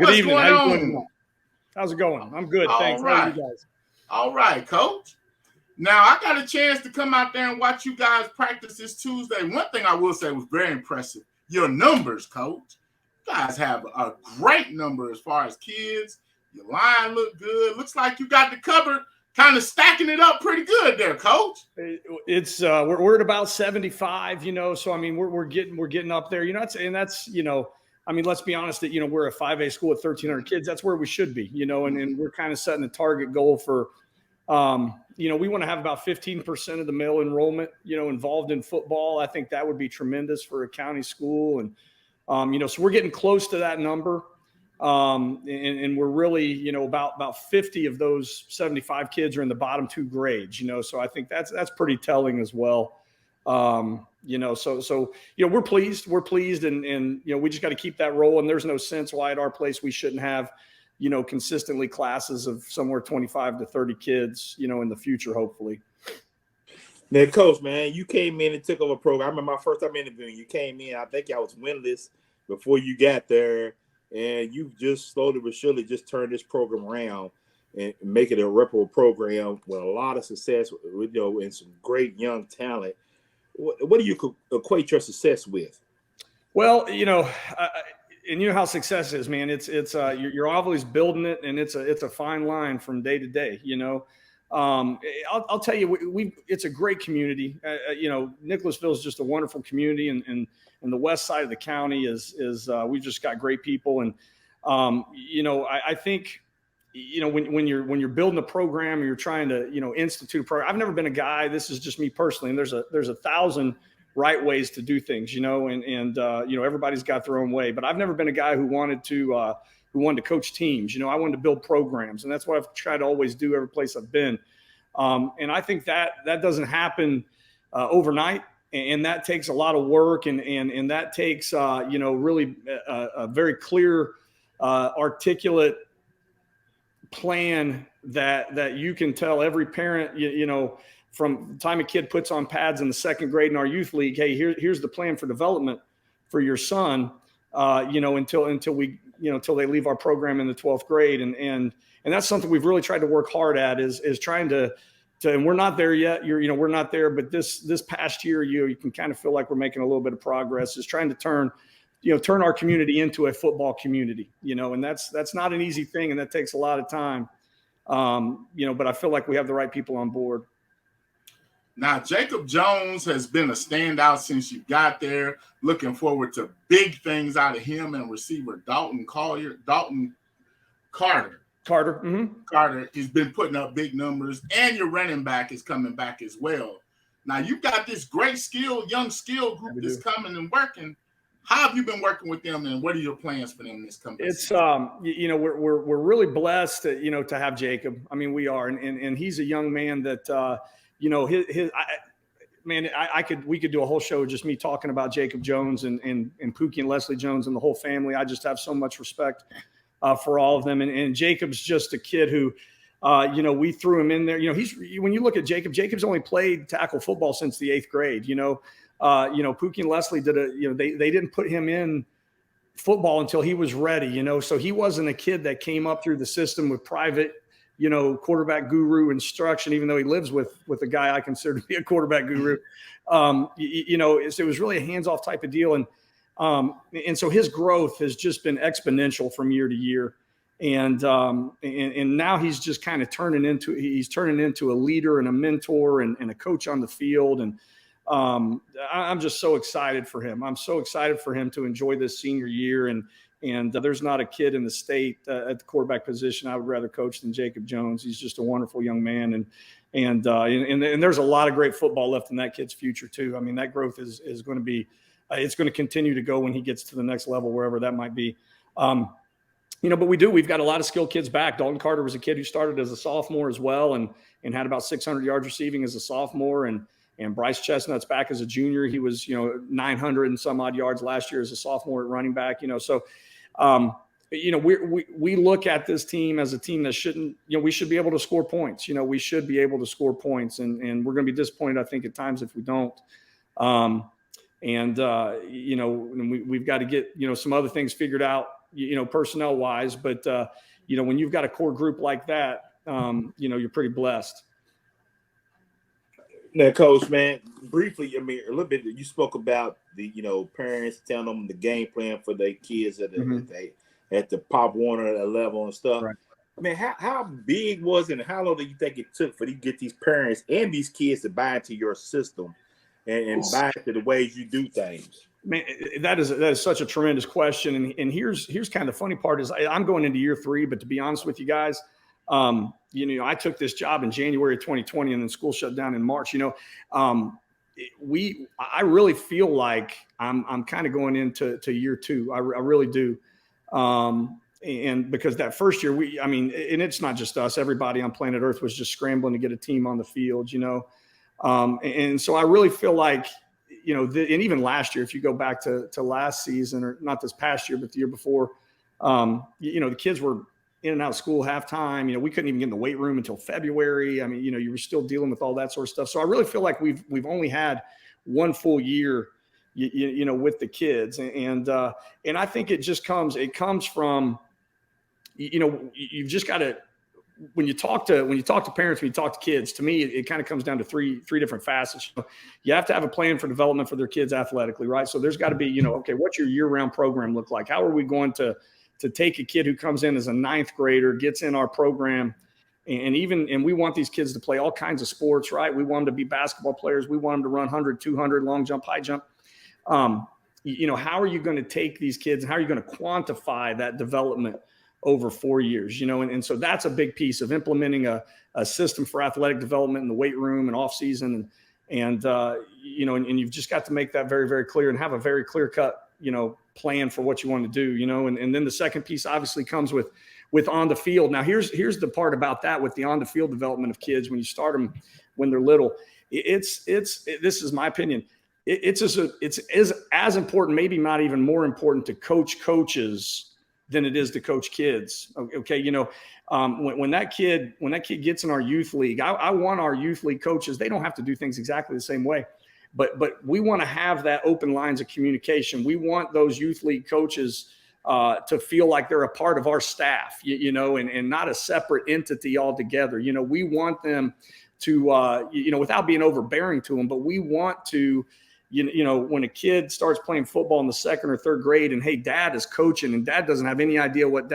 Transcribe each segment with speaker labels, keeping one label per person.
Speaker 1: Good evening.
Speaker 2: going
Speaker 1: How you
Speaker 2: on?
Speaker 1: doing? How's it going? I'm good.
Speaker 2: All
Speaker 1: Thanks.
Speaker 2: right.
Speaker 1: How are you guys?
Speaker 2: All right, Coach. Now, I got a chance to come out there and watch you guys practice this Tuesday. One thing I will say was very impressive. Your numbers, Coach. You guys have a great number as far as kids. Your line look good. Looks like you got the cupboard kind of stacking it up pretty good there, Coach.
Speaker 1: It's we're at about 75, so I mean we're getting up there, that's I mean, let's be honest that, we're a 5A school with 1,300 kids. That's where we should be, and we're kind of setting a target goal for, we want to have about 15% of the male enrollment, involved in football. I think that would be tremendous for a county school. And, so we're getting close to that number. And we're really, about 50 of those 75 kids are in the bottom two grades, so I think that's pretty telling as well. So we're pleased and we just got to keep that rolling. There's no sense why at our place we shouldn't have, consistently classes of somewhere 25 to 30 kids, in the future, hopefully.
Speaker 3: Now, Coach, man, you came in and took over a program. I remember my first time interviewing you. Came in, I think I was winless before you got there, and you just slowly but surely just turned this program around and make it a reputable program with a lot of success, and some great young talent. What do you equate your success with?
Speaker 1: Well, and you know how success is, man. It's you're always building it, and it's a fine line from day to day. I'll tell you, it's a great community. Nicholasville is just a wonderful community, and the west side of the county is we've just got great people, and I think. When you're building a program or you're trying to, institute a program, I've never been a guy, this is just me personally. And there's 1,000 right ways to do things, and everybody's got their own way, but I've never been a guy who wanted to coach teams. I wanted to build programs, and that's what I've tried to always do every place I've been. And I think that doesn't happen overnight. And that takes a lot of work, and that takes, really a very clear, articulate plan that you can tell every parent, from the time a kid puts on pads in the second grade in our youth league, hey, here's the plan for development for your son, until they leave our program in the 12th grade. And that's something we've really tried to work hard at is trying to, and we're not there yet. We're not there, but this past year, you can kind of feel like we're making a little bit of progress, is trying to turn our community into a football community, and that's not an easy thing. And that takes a lot of time. But I feel like we have the right people on board.
Speaker 2: Now, Jacob Jones has been a standout since you got there. Looking forward to big things out of him and receiver Dalton Carter.
Speaker 1: Mm-hmm.
Speaker 2: Carter, he's been putting up big numbers, and your running back is coming back as well. Now, you've got this great young skill group that's coming and working. How have you been working with them, and what are your plans for them this coming season?
Speaker 1: It's we're really blessed to have Jacob. I mean, we are, and he's a young man that we could do a whole show just me talking about Jacob Jones and Pookie and Leslie Jones and the whole family. I just have so much respect for all of them, and Jacob's just a kid who. We threw him in there. When you look at Jacob's only played tackle football since the 8th grade. Pookie and Leslie they didn't put him in football until he was ready. So he wasn't a kid that came up through the system with private, quarterback guru instruction. Even though he lives with a guy I consider to be a quarterback guru, it was really a hands-off type of deal, and so his growth has just been exponential from year to year. And now he's just kind of turning into a leader and a mentor and a coach on the field. And I'm just so excited for him. I'm so excited for him to enjoy this senior year. And there's not a kid in the state at the quarterback position I would rather coach than Jacob Jones. He's just a wonderful young man. And there's a lot of great football left in that kid's future too. I mean, that growth is going to be, it's going to continue to go when he gets to the next level, wherever that might be. But we've got a lot of skilled kids back. Dalton Carter was a kid who started as a sophomore as well and had about 600 yards receiving as a sophomore. And Bryce Chestnut's back as a junior. He was, 900 and some odd yards last year as a sophomore at running back, So, we look at this team as a team that shouldn't, we should be able to score points. We should be able to score points, and we're going to be disappointed, I think, at times if we don't. We've got to get, some other things figured out personnel wise, but when you've got a core group like that, you're pretty blessed.
Speaker 3: Now, Coach, man, briefly, I mean, a little bit, you spoke about the, parents telling them the game plan for their kids at the Pop Warner level and stuff.
Speaker 1: Right.
Speaker 3: I mean, how big was it and how long do you think it took for you to get these parents and these kids to buy into your system and buy into the ways you do things?
Speaker 1: Man, that is such a tremendous question. And here's kind of the funny part is I'm going into year 3, but to be honest with you guys, I took this job in January of 2020 and then school shut down in March. I really feel like I'm kind of going into year 2. I really do. And because that first year and it's not just us, everybody on planet Earth was just scrambling to get a team on the field, and so I really feel like, and even last year, if you go back to last season, or not this past year, but the year before, the kids were in and out of school halftime. We couldn't even get in the weight room until February. I mean, you were still dealing with all that sort of stuff. So I really feel like we've only had one full year, with the kids. And I think it comes from, you've just got to, when you talk to parents, when you talk to kids, to me, it kind of comes down to three different facets. You have to have a plan for development for their kids athletically, right? So there's got to be, okay, what's your year-round program look like? How are we going to take a kid who comes in as a 9th grader, gets in our program, and we want these kids to play all kinds of sports, right? We want them to be basketball players. We want them to run 100, 200, long jump, high jump. How are you going to take these kids and how are you going to quantify that development over 4 years, and so that's a big piece of implementing a system for athletic development in the weight room and off season. And you've just got to make that very, very clear and have a very clear cut, plan for what you want to do, and then the second piece obviously comes with on the field. Now here's the part about that with the on the field development of kids. When you start them when they're little, this is my opinion. It's as important, maybe not even more important to coaches than it is to coach kids. Okay. When that kid gets in our youth league, I want our youth league coaches, they don't have to do things exactly the same way, but we want to have that open lines of communication. We want those youth league coaches to feel like they're a part of our staff, and not a separate entity altogether. We want them to, without being overbearing to them, but we want to, when a kid starts playing football in the 2nd or 3rd grade and, hey, dad is coaching and dad doesn't have any idea what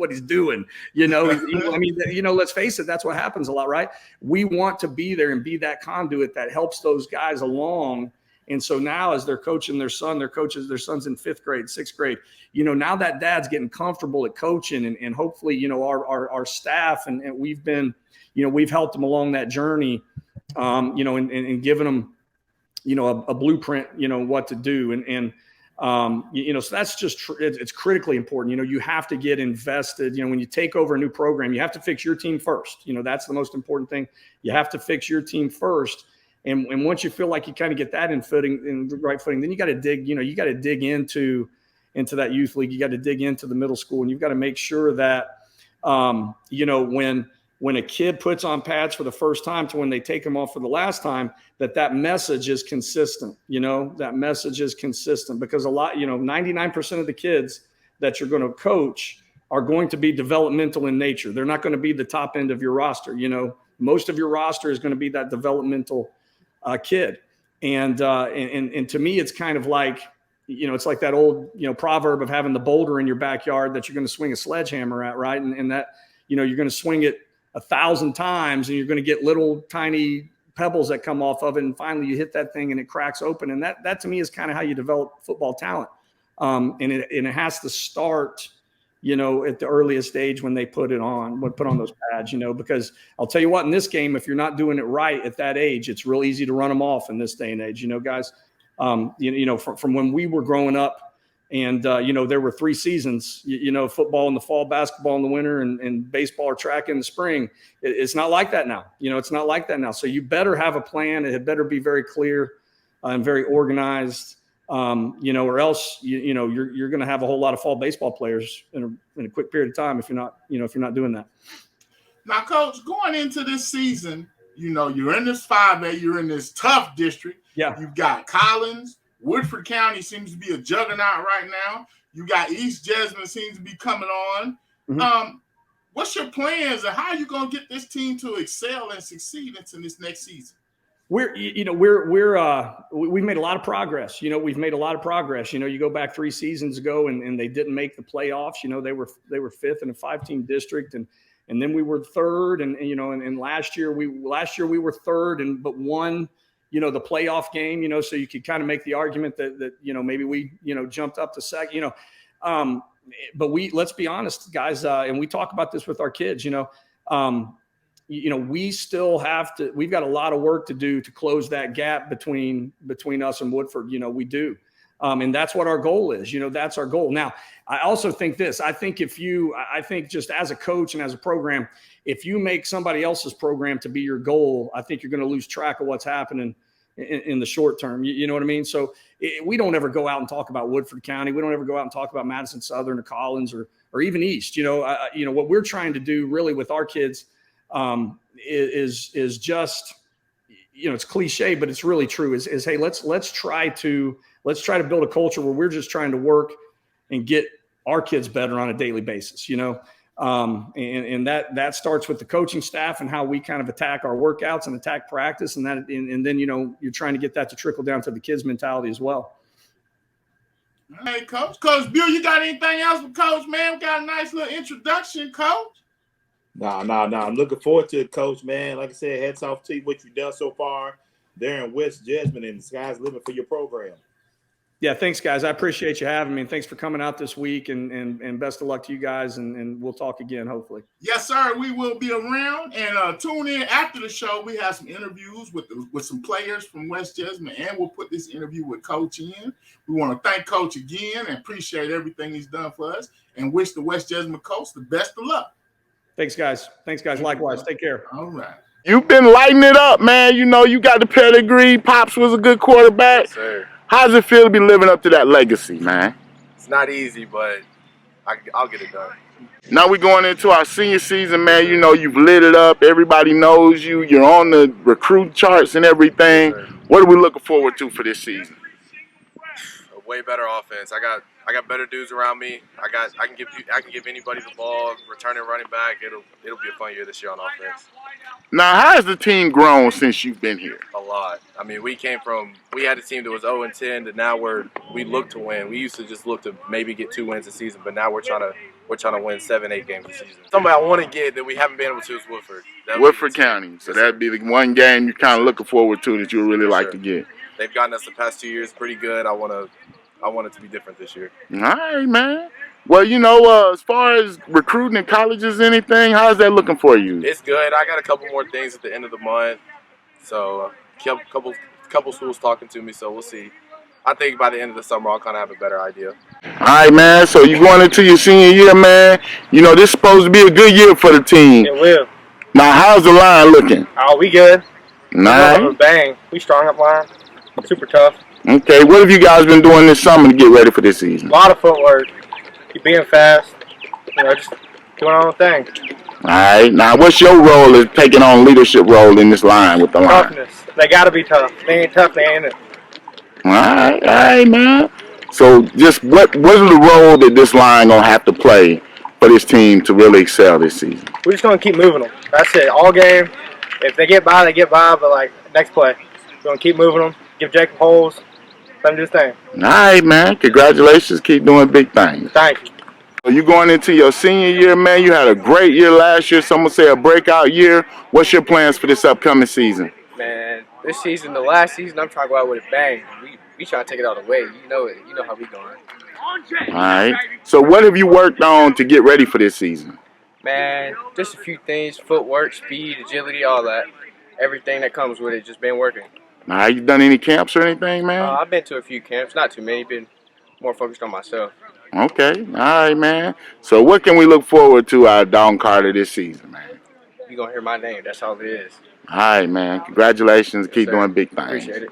Speaker 1: he's doing, let's face it, that's what happens a lot, right? We want to be there and be that conduit that helps those guys along. And so now as they're coaching their son's in 5th grade, 6th grade, now that dad's getting comfortable at coaching and hopefully, our staff and we've been, we've helped them along that journey, and given them, a blueprint, what to do. So that's just, it's critically important. You have to get invested. When you take over a new program, you have to fix your team first. That's the most important thing. You have to fix your team first. And once you feel like you kind of get that in the right footing, then you got to dig, you got to dig into that youth league. You got to dig into the middle school, and you've got to make sure that, when a kid puts on pads for the first time to when they take them off for the last time, that message is consistent. That message is consistent because 99% of the kids that you're going to coach are going to be developmental in nature. They're not going to be the top end of your roster. Most of your roster is going to be that developmental kid. And to me, it's kind of like, it's like that old, proverb of having the boulder in your backyard that you're going to swing a sledgehammer at, right? And that, you're going to swing it 1,000 times and you're going to get little tiny pebbles that come off of it. And finally you hit that thing and it cracks open. And that to me is kind of how you develop football talent. And it has to start, at the earliest age when they put on those pads, because I'll tell you what, in this game, if you're not doing it right at that age, it's real easy to run them off in this day and age, guys, from when we were growing up. And, there were 3 seasons, football in the fall, basketball in the winter, and baseball or track in the spring. It's not like that now. It's not like that now. So you better have a plan. It had better be very clear and very organized, or else, you're going to have a whole lot of fall baseball players in a quick period of time if you're not doing that.
Speaker 2: Now, Coach, going into this season, you're in this 5A, you're in this tough district.
Speaker 1: Yeah.
Speaker 2: You've got Collins. Woodford County seems to be a juggernaut right now. You got East Jessamine seems to be coming on.
Speaker 1: Mm-hmm.
Speaker 2: What's your plans and how are you going to get this team to excel and succeed into this next season?
Speaker 1: We've made a lot of progress. We've made a lot of progress. You go back 3 seasons ago and they didn't make the playoffs. They were 5th in a 5-team district, and then we were 3rd, and last year we were 3rd but won the playoff game. So you could kind of make the argument that maybe we jumped up to second. But let's be honest, guys, and we talk about this with our kids. We still we've got a lot of work to do to close that gap between us and Woodford. We do. And that's what our goal is. That's our goal. Now, I also think this. I think just as a coach and as a program, if you make somebody else's program to be your goal, I think you're going to lose track of what's happening in the short term. You know what I mean? So we don't ever go out and talk about Woodford County. We don't ever go out and talk about Madison Southern or Collins or even East. What we're trying to do really with our kids is just, it's cliche, but it's really true is, hey, let's try to build a culture where we're just trying to work and get our kids better on a daily basis, and that starts with the coaching staff and how we kind of attack our workouts and attack practice. And then, you're trying to get that to trickle down to the kids' mentality as well.
Speaker 2: Hey, Coach Bill, you got anything else with Coach, man? We got a nice little introduction, Coach.
Speaker 3: No. I'm looking forward to it, Coach, man. Like I said, hats off to you, what you've done so far there in West Jessamine, and the sky's the limit for your program.
Speaker 1: Yeah, thanks, guys. I appreciate you having me, and thanks for coming out this week, and best of luck to you guys, and we'll talk again, hopefully.
Speaker 2: Yes, sir. We will be around, and tune in after the show. We have some interviews with some players from West Jessamine, and we'll put this interview with Coach in. We want to thank Coach again and appreciate everything he's done for us, and wish the West Jessamine Colts the best of luck.
Speaker 1: Thanks, guys. Likewise. Take care.
Speaker 2: All right.
Speaker 4: You've been lighting it up, man. You got the pedigree. Pops was a good quarterback.
Speaker 5: Yes, sir.
Speaker 4: How does it feel to be living up to that legacy, man?
Speaker 5: It's not easy, but I'll get it done.
Speaker 4: Now we're going into our senior season, man. You've lit it up. Everybody knows you. You're on the recruit charts and everything.
Speaker 5: Yes,
Speaker 4: what are we looking forward to for this season?
Speaker 5: A way better offense. I got better dudes around me. I can give anybody the ball, returning running back. It'll be a fun year this year on offense.
Speaker 4: Now, how has the team grown since you've been here?
Speaker 5: A lot. I mean, we had a team that was 0-10 to now we look to win. We used to just look to maybe get 2 wins a season, but now we're trying to win 7-8 games a season. Somebody I want to get that we haven't been able to is Woodford.
Speaker 4: Woodford County. So that'd be the one game you're kind of looking forward to that you really like to get.
Speaker 5: They've gotten us the past 2 years pretty good. I want it to be different this year.
Speaker 4: All right, man. Well, as far as recruiting in colleges, anything, how's that looking for you?
Speaker 5: It's good. I got a couple more things at the end of the month. So, a couple schools talking to me, so we'll see. I think by the end of the summer, I'll kind of have a better idea.
Speaker 4: All right, man. So, you're going into your senior year, man. This is supposed to be a good year for the team.
Speaker 6: It will.
Speaker 4: Now, how's the line looking?
Speaker 6: Oh, we good.
Speaker 4: Nice.
Speaker 6: Bang. We strong up line. Super tough.
Speaker 4: Okay, what have you guys been doing this summer to get ready for this season?
Speaker 6: A lot of footwork. Keep being fast. Just doing our own thing.
Speaker 4: All right. Now, what's your role as taking on leadership role in this line with the line?
Speaker 6: Toughness. They got to be tough. They ain't tough, they ain't it.
Speaker 4: All right, man. So, just what is the role that this line gonna have to play for this team to really excel this season?
Speaker 6: We're just gonna keep moving them. That's it. All game. If they get by, they get by. But next play, we're gonna keep moving them. Give Jacob holes. Let him do his thing.
Speaker 4: All right, man. Congratulations. Keep doing big things.
Speaker 6: Thank you.
Speaker 4: So you going into your senior year, man. You had a great year last year. Some would say a breakout year. What's your plans for this upcoming season?
Speaker 7: Man, this season, the last season, I'm trying to go out with a bang. We trying to take it all the way. You know it. You know how we going.
Speaker 4: All right. So what have you worked on to get ready for this season?
Speaker 7: Man, just a few things: footwork, speed, agility, all that. Everything that comes with it. Just been working.
Speaker 4: Now, you done any camps or anything, man?
Speaker 7: I've been to a few camps, not too many. Been more focused on myself.
Speaker 4: Okay. All right, man. So what can we look forward to out of Dalton Carter this season, man?
Speaker 7: You gonna hear my name? That's all it is.
Speaker 4: All right, man. Congratulations. Keep doing big things.
Speaker 7: Appreciate it.